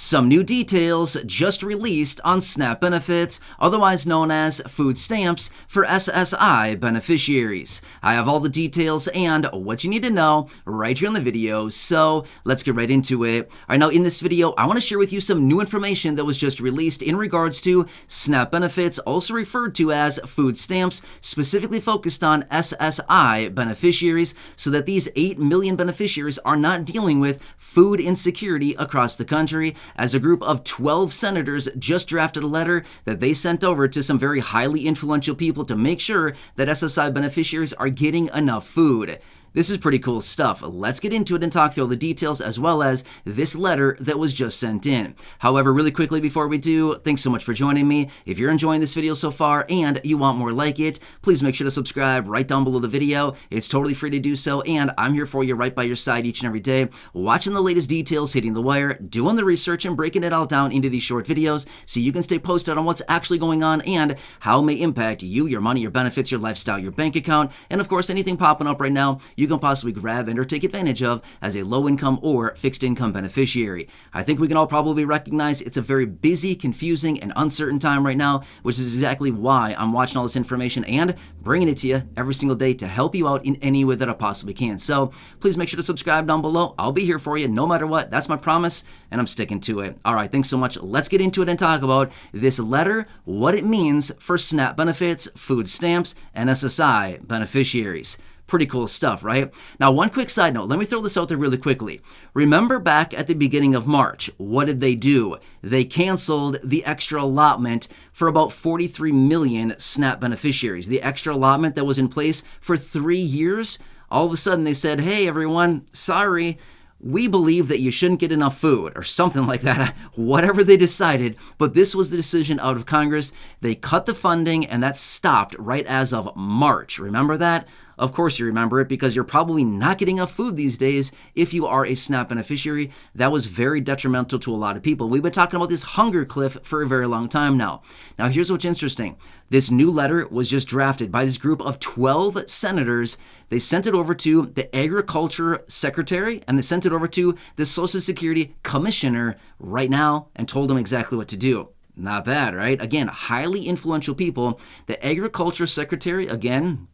Some new details just released on SNAP benefits, otherwise known as food stamps, for SSI beneficiaries. I have all the details and what you need to know right here in the video, so let's get right into it. All right, now in this video, I want to share with you some new information that was just released in regards to SNAP benefits, also referred to as food stamps, specifically focused on SSI beneficiaries, so that these 8 million beneficiaries are not dealing with food insecurity across the country, as a group of 12 senators just drafted a letter that they sent over to some very highly influential people to make sure that SSI beneficiaries are getting enough food. This is pretty cool stuff. Let's get into it and talk through all the details as well as this letter that was just sent in. However, really quickly before we do, thanks so much for joining me. If you're enjoying this video so far and you want more like it, please make sure to subscribe right down below the video. It's totally free to do so, and I'm here for you right by your side each and every day, watching the latest details, hitting the wire, doing the research, and breaking it all down into these short videos so you can stay posted on what's actually going on and how it may impact you, your money, your benefits, your lifestyle, your bank account, and of course anything popping up right now you can possibly grab and or take advantage of as a low-income or fixed-income beneficiary. I think we can all probably recognize it's a very busy, confusing, and uncertain time right now, which is exactly why I'm watching all this information and bringing it to you every single day to help you out in any way that I possibly can. So please make sure to subscribe down below. I'll be here for you no matter what. That's my promise, and I'm sticking to it. All right, thanks so much. Let's get into it and talk about this letter, what it means for SNAP benefits, food stamps, and SSI beneficiaries. Pretty cool stuff, right? Now, one quick side note. Let me throw this out there really quickly. Remember back at the beginning of March, what did they do? They canceled the extra allotment for about 43 million SNAP beneficiaries. The extra allotment that was in place for 3 years, all of a sudden they said, hey, everyone, sorry, we believe that you shouldn't get enough food, or something like that, whatever they decided. But this was the decision out of Congress. They cut the funding, and that stopped right as of March. Remember that? Of course you remember it, because you're probably not getting enough food these days if you are a SNAP beneficiary. That was very detrimental to a lot of people. We've been talking about this hunger cliff for a very long time now. Now, here's what's interesting. This new letter was just drafted by this group of 12 senators. They sent it over to the Agriculture Secretary, and they sent it over to the Social Security Commissioner right now and told them exactly what to do. Not bad, right? Again, highly influential people. The Agriculture Secretary, again,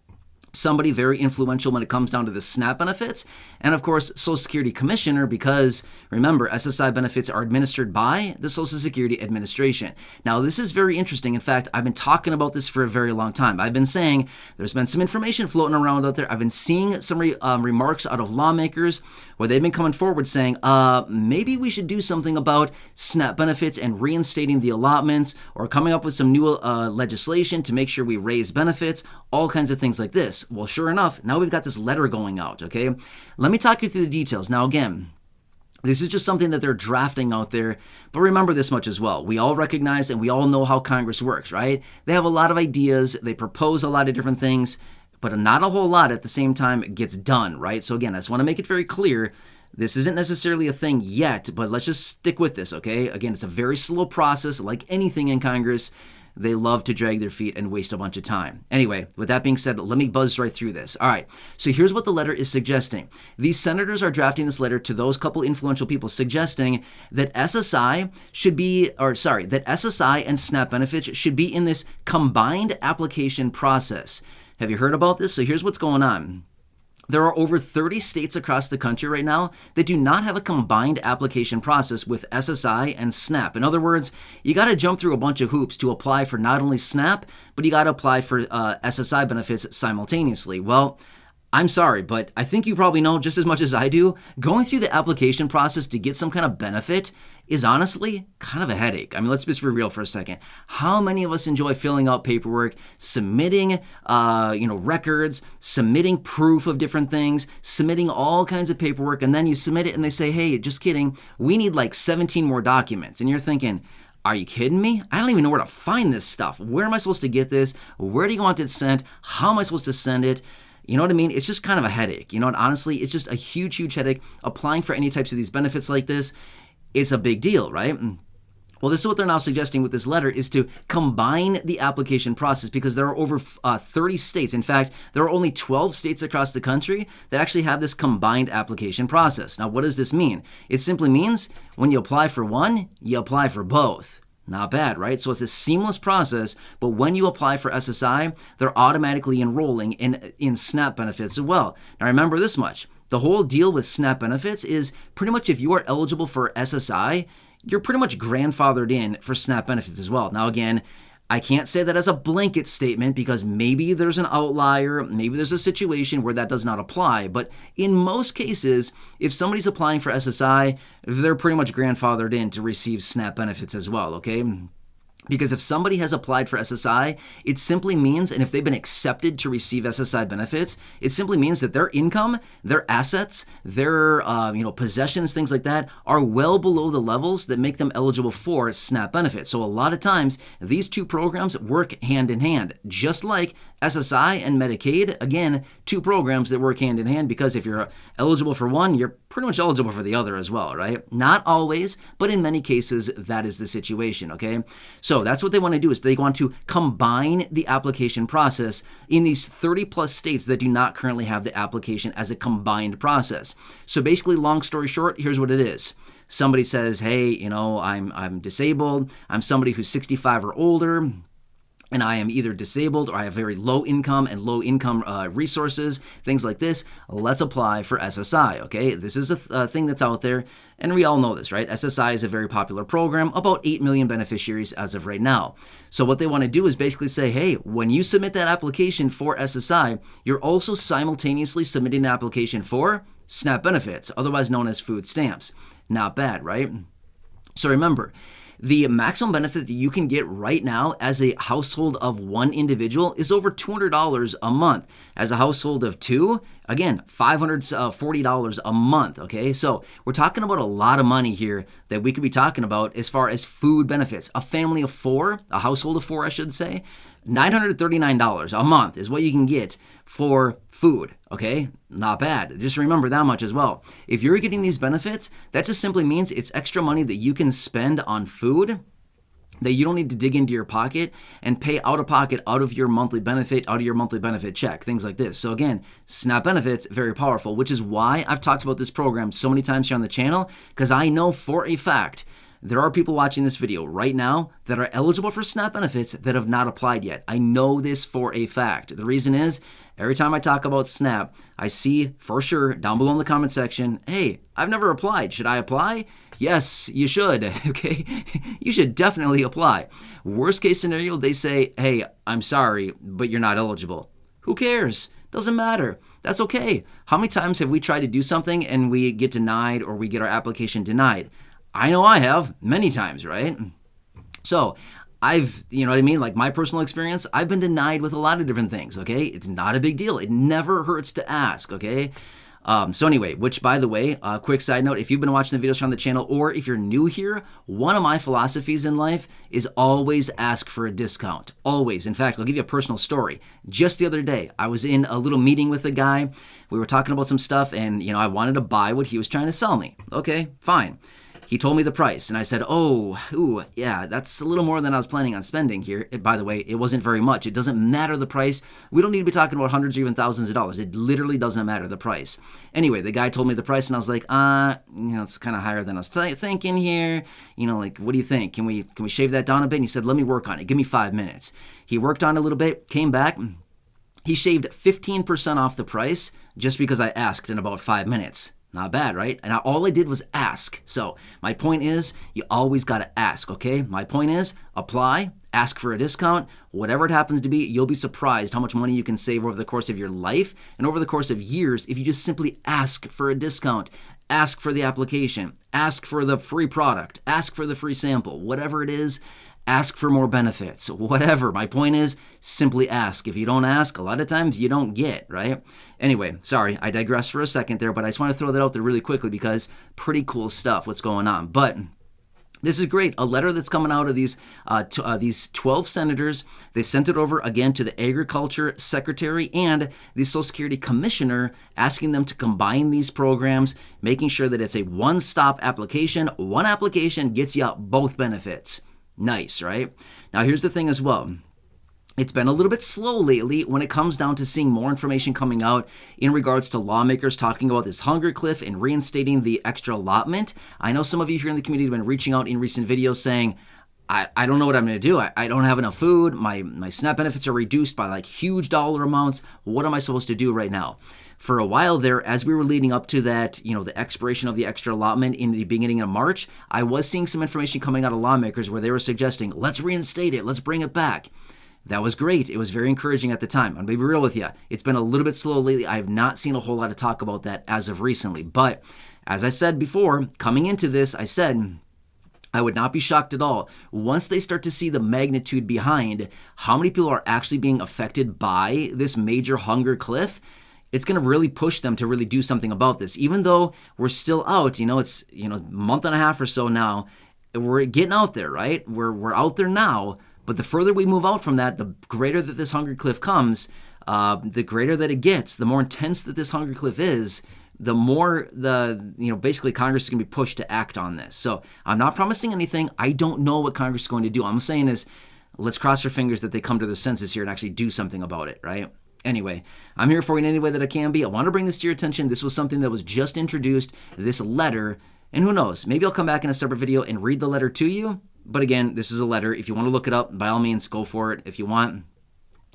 somebody very influential when it comes down to the SNAP benefits, and of course Social Security Commissioner, because remember, SSI benefits are administered by the Social Security Administration. Now, this is very interesting. In fact, I've been talking about this for a very long time. I've been saying there's been some information floating around out there. I've been seeing some remarks out of lawmakers where they've been coming forward saying, maybe we should do something about SNAP benefits and reinstating the allotments, or coming up with some new legislation to make sure we raise benefits, all kinds of things like this. Well, sure enough, now we've got this letter going out, okay? Let me talk you through the details. Now, again, this is just something that they're drafting out there, but remember this much as well. We all recognize and we all know how Congress works, right? They have a lot of ideas, they propose a lot of different things, but not a whole lot at the same time gets done, right? So again, I just want to make it very clear, this isn't necessarily a thing yet, but let's just stick with this, okay? Again, it's a very slow process, like anything in Congress. They love to drag their feet and waste a bunch of time. Anyway, with that being said, let me buzz right through this. All right, so here's what the letter is suggesting. These senators are drafting this letter to those couple influential people, suggesting that SSI and SNAP benefits should be in this combined application process. Have you heard about this? So here's what's going on. There are over 30 states across the country right now that do not have a combined application process with SSI and SNAP. In other words, you got to jump through a bunch of hoops to apply for not only SNAP, but you got to apply for SSI benefits simultaneously. Well, I'm sorry, but I think you probably know just as much as I do, going through the application process to get some kind of benefit is honestly kind of a headache. I mean, let's just be real for a second. How many of us enjoy filling out paperwork, submitting, records, submitting proof of different things, submitting all kinds of paperwork, and then you submit it and they say, hey, just kidding, we need like 17 more documents. And you're thinking, are you kidding me? I don't even know where to find this stuff. Where am I supposed to get this? Where do you want it sent? How am I supposed to send it? You know what I mean? It's just kind of a headache. You know what? Honestly, it's just a huge, huge headache. Applying for any types of these benefits like this, it's a big deal, right? Well, this is what they're now suggesting with this letter, is to combine the application process, because there are over 30 states. In fact, there are only 12 states across the country that actually have this combined application process. Now, what does this mean? It simply means when you apply for one, you apply for both. Not bad, right? So it's a seamless process, but when you apply for SSI, they're automatically enrolling in SNAP benefits as well. Now, remember this much. The whole deal with SNAP benefits is pretty much if you are eligible for SSI, you're pretty much grandfathered in for SNAP benefits as well. Now, again, I can't say that as a blanket statement, because maybe there's an outlier, maybe there's a situation where that does not apply. But in most cases, if somebody's applying for SSI, they're pretty much grandfathered in to receive SNAP benefits as well, okay? Because if somebody has applied for SSI, it simply means, and if they've been accepted to receive SSI benefits, it simply means that their income, their assets, their possessions, things like that, are well below the levels that make them eligible for SNAP benefits. So a lot of times, these two programs work hand in hand, just like SSI and Medicaid. Again, two programs that work hand in hand, because if you're eligible for one, you're pretty much eligible for the other as well, right? Not always, but in many cases, that is the situation, okay? So that's what they want to do, is they want to combine the application process in these 30 plus states that do not currently have the application as a combined process. So basically, long story short, here's what it is. Somebody says, hey, I'm disabled, I'm somebody who's 65 or older, and I am either disabled or I have very low income and low income resources, things like this. Let's apply for SSI, okay? This is a thing that's out there, and we all know this, right? SSI is a very popular program, about 8 million beneficiaries as of right now. So what they want to do is basically say, hey, when you submit that application for SSI, you're also simultaneously submitting an application for SNAP benefits, otherwise known as food stamps. Not bad, right? So remember, the maximum benefit that you can get right now as a household of one individual is over $200 a month. As a household of two, again, $540 a month, okay? So we're talking about a lot of money here that we could be talking about as far as food benefits. A family of four, a household of four, I should say, $939 a month is what you can get for food, okay? Not bad. Just remember that much as well. If you're getting these benefits, that just simply means it's extra money that you can spend on food that you don't need to dig into your pocket and pay out of pocket, out of your monthly benefit check, things like this. So again, SNAP benefits, very powerful, which is why I've talked about this program so many times here on the channel, because I know for a fact there are people watching this video right now that are eligible for SNAP benefits that have not applied yet. I know this for a fact. The reason is, every time I talk about SNAP, I see for sure down below in the comment section, hey, I've never applied. Should I apply? Yes, you should, okay? You should definitely apply. Worst case scenario, they say, hey, I'm sorry, but you're not eligible. Who cares? Doesn't matter. That's okay. How many times have we tried to do something and we get denied, or we get our application denied? I know I have many times, right? So you know what I mean? Like my personal experience, I've been denied with a lot of different things, okay? It's not a big deal. It never hurts to ask, okay? So anyway, which by the way, quick side note, if you've been watching the videos from the channel, or if you're new here, one of my philosophies in life is always ask for a discount. Always. In fact, I'll give you a personal story. Just the other day, I was in a little meeting with a guy. We were talking about some stuff, and I wanted to buy what he was trying to sell me. Okay, fine. He told me the price, and I said, yeah, that's a little more than I was planning on spending here. By the way, it wasn't very much. It doesn't matter the price. We don't need to be talking about hundreds or even thousands of dollars. It literally doesn't matter the price. Anyway, the guy told me the price, and I was like, it's kind of higher than I was thinking here. Like, what do you think? Can we shave that down a bit? And he said, let me work on it. Give me 5 minutes. He worked on it a little bit, came back. He shaved 15% off the price just because I asked in about 5 minutes. Not bad, right? And all I did was ask. So my point is, you always got to ask, okay? My point is, apply, ask for a discount, whatever it happens to be. You'll be surprised how much money you can save over the course of your life and over the course of years if you just simply ask for a discount, ask for the application, ask for the free product, ask for the free sample, whatever it is. Ask for more benefits, whatever. My point is, simply ask. If you don't ask, a lot of times you don't get, right? Anyway, sorry, I digress for a second there, but I just want to throw that out there really quickly because pretty cool stuff, what's going on. But This is great. A letter that's coming out of these 12 senators. They sent it over again to the Agriculture Secretary and the Social Security Commissioner, asking them to combine these programs, making sure that it's a one-stop application. One application gets you both benefits. Nice, right? Now, here's the thing as well. It's been a little bit slow lately when it comes down to seeing more information coming out in regards to lawmakers talking about this hunger cliff and reinstating the extra allotment. I know some of you here in the community have been reaching out in recent videos saying, I don't know what I'm going to do. I don't have enough food. My SNAP benefits are reduced by like huge dollar amounts. What am I supposed to do right now? For a while there, as we were leading up to that, the expiration of the extra allotment in the beginning of March, I was seeing some information coming out of lawmakers where they were suggesting, let's reinstate it. Let's bring it back. That was great. It was very encouraging at the time. I'm going to be real with you. It's been a little bit slow lately. I have not seen a whole lot of talk about that as of recently. But as I said before, coming into this, I said I would not be shocked at all once they start to see the magnitude behind how many people are actually being affected by this major hunger cliff. It's going to really push them to really do something about this. Even though we're still out, it's a month and a half or so now, we're getting out there, right? We're out there now. But the further we move out from that, the greater that this hunger cliff comes, the greater that it gets, the more intense that this hunger cliff is, the more basically Congress is going to be pushed to act on this. So I'm not promising anything. I don't know what Congress is going to do. All I'm saying is let's cross our fingers that they come to their senses here and actually do something about it, right? Anyway, I'm here for you in any way that I can be. I want to bring this to your attention. This was something that was just introduced, this letter, and who knows, maybe I'll come back in a separate video and read the letter to you. But again, this is a letter. If you want to look it up, by all means, go for it if you want.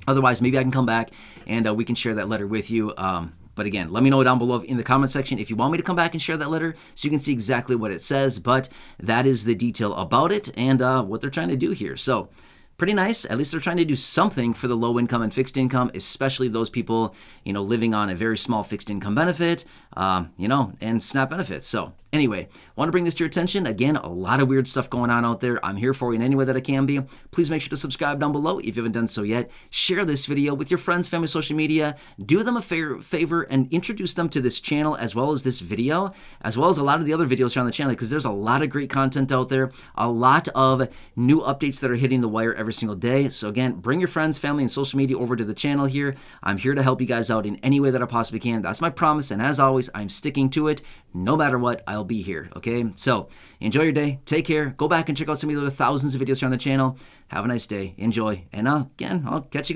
Otherwise, maybe I can come back and we can share that letter with you. But again, let me know down below in the comment section if you want me to come back and share that letter so you can see exactly what it says. But that is the detail about it and what they're trying to do here. So pretty nice. At least they're trying to do something for the low income and fixed income, especially those people, living on a very small fixed income benefit, and SNAP benefits. So anyway, want to bring this to your attention. Again, a lot of weird stuff going on out there. I'm here for you in any way that I can be. Please make sure to subscribe down below if you haven't done so yet. Share this video with your friends, family, social media. Do them a favor and introduce them to this channel as well as this video, as well as a lot of the other videos here on the channel, because there's a lot of great content out there, a lot of new updates that are hitting the wire every single day. So again, bring your friends, family, and social media over to the channel here. I'm here to help you guys out in any way that I possibly can. That's my promise, and as always, I'm sticking to it. No matter what, I'll be here, okay? So enjoy your day. Take care. Go back and check out some of the other thousands of videos here on the channel. Have a nice day. Enjoy. And again, I'll catch you guys.